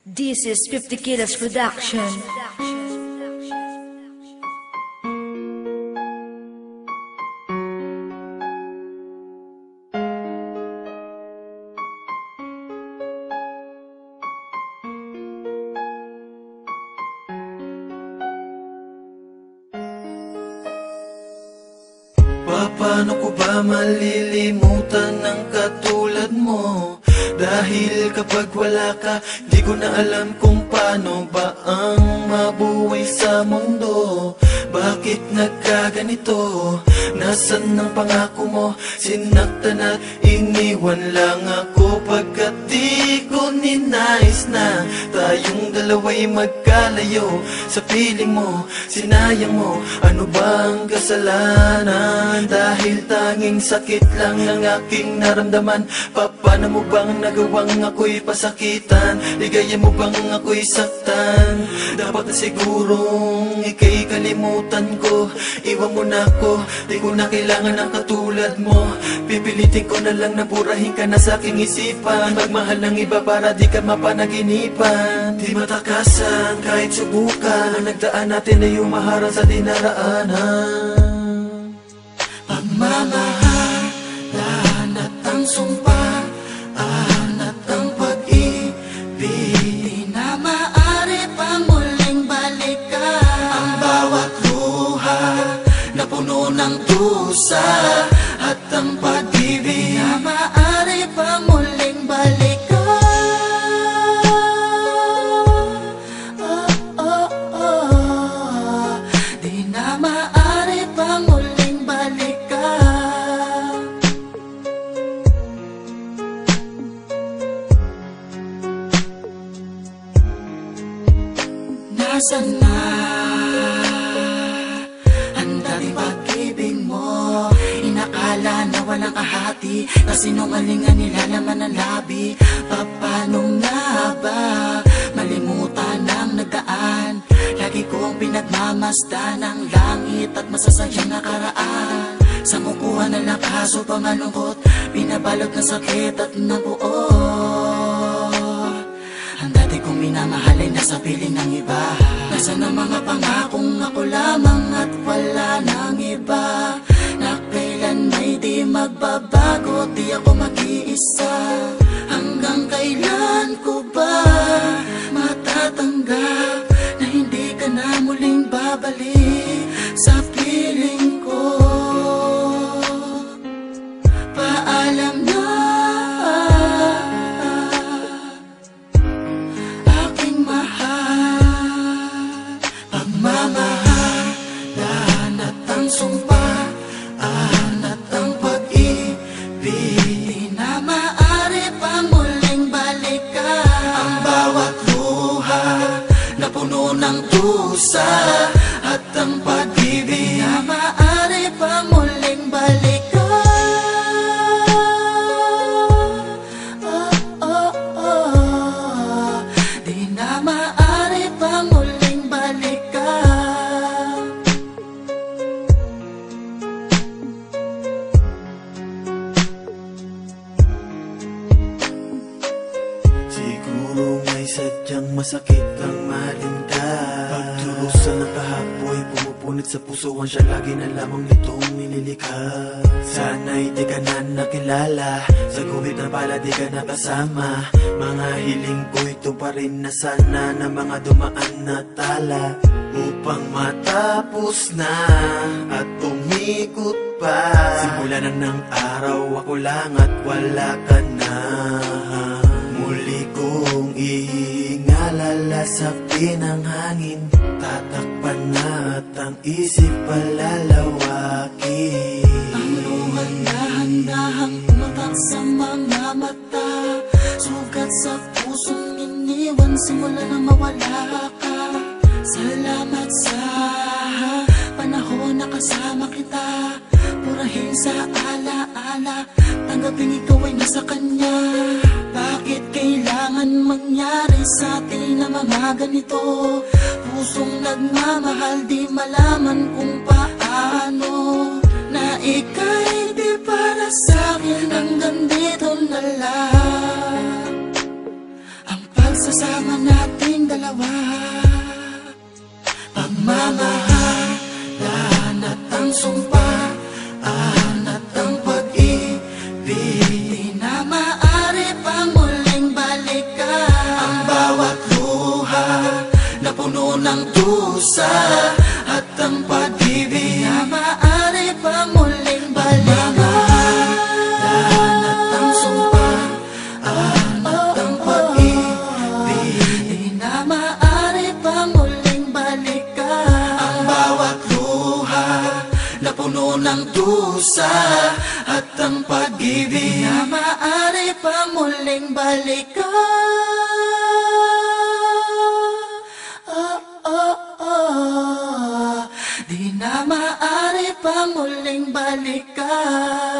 This is 50 Kilos Production. Paano ko ba malilimutan ng katulad mo? Dahil kapag wala ka, di ko na alam kung paano ba ang mabuhay sa mundo. Bakit nagkaganito? Nasaan ang pangako mo? Sinaktan at iniwan lang ako, pagkat di ko ninais na tayong dalawa'y magkalayo. Sa piling mo, sinayang mo, ano bang kasalanan? Dahil tanging sakit lang ang aking naramdaman. Paano mo bang nagawang ako'y pasakitan? Ligaya mo bang ako'y saktan? Dapat na sigurong ika'y kalimutan ko. Iwan mo na ako, di ko na kailangan ng katulad mo. Pipilitin ko na lang na burahin ka na sa aking isipan. Magmahal ng iba para di ka mapanaginipan. Di matakasan kahit subukan, ang nagdaan natin ay umaharang sa dinaraanan. Pagmamahalan at ang sumpa, at ang pag-ibig, di na maaari pang muling balikan. Ang bawat luha na puno ng dusa, at ang pag-ibig, di na maaari pang muling balikan. Di na maaari pang muling balikan. Nasaan na ang dating pag-ibig mo? Inakala na walang kahati, kasinungalingan nilalaman ng labi. Paano nga ba malimutan ang nagdaan? Lagi kong pinagmamasdan ang langit at masasayang nakaraan. Sa mukuha na lakas upang malungkot, pinabalot ng sakit at nabuo. Ang dati kong minamahal ay nasa piling ng iba. Nasaan ang mga pangakong ako lamang at wala ng iba? Na kailan may di magbabago, di ako mag-iisa. Hanggang kailan ko ba matatanggap na hindi ka na muling babalik sa piling ko? Paalam na, aking mahal. Pagmamahalan at ang sumpa, at ang pag-ibig, di na maaari pang muling balikan. Ang bawat luha na puno ng dusa, at ang pag-ibig, di na maaari pang muling balikan. Di na maaari pang muling balikan. Siguro may sadyang masakit ang mahalin ka. Pagdurusa ng kahapoy, pumupunit sa puso ang siya lagi na lamang nitong nililikha. Sana'y di ka na nakilala, sa guhit ng pala di ka nakasama. Mga hiling ko ito pa rin na sana na mga dumaan na tala. Upang matapos na at umikot pa. Simula na ng araw ako lang at wala ka na. Muli kong ihingalala sa pinanghangin. Tatakpan na at ang isip palalawakin. Ang luha dahan-dahang umatak sa mga mata. Sugat sa pusong iniwan simula na mawala ka. Salamat sa panahon na kasama kita. Purahin sa alaala, tanggapin ikaw ay nasa kanya. Bakit kailangan mangyari sa atin na mga ganito? Pusong nagmamahal, di malaman kung paano. Na ika'y di para sa'kin, hanggang dito na lang. Ang pagsasama nating dalawa. Pagmamahalan at ang sumpaan at ang pag-ibig, di na maaari pang muling balikan. Ang bawat luha na puno ng dusa at ang pag-ibig, di na maaari pang muling balikan. Pagmamahalan at ang sumpaan at ang pag-ibig, di na maaari pang muling balikan. Ang bawat luha na puno ng dusa at ang pag-ibig, di na maaari pang muling balikan. Di na maaari pang muling balikan.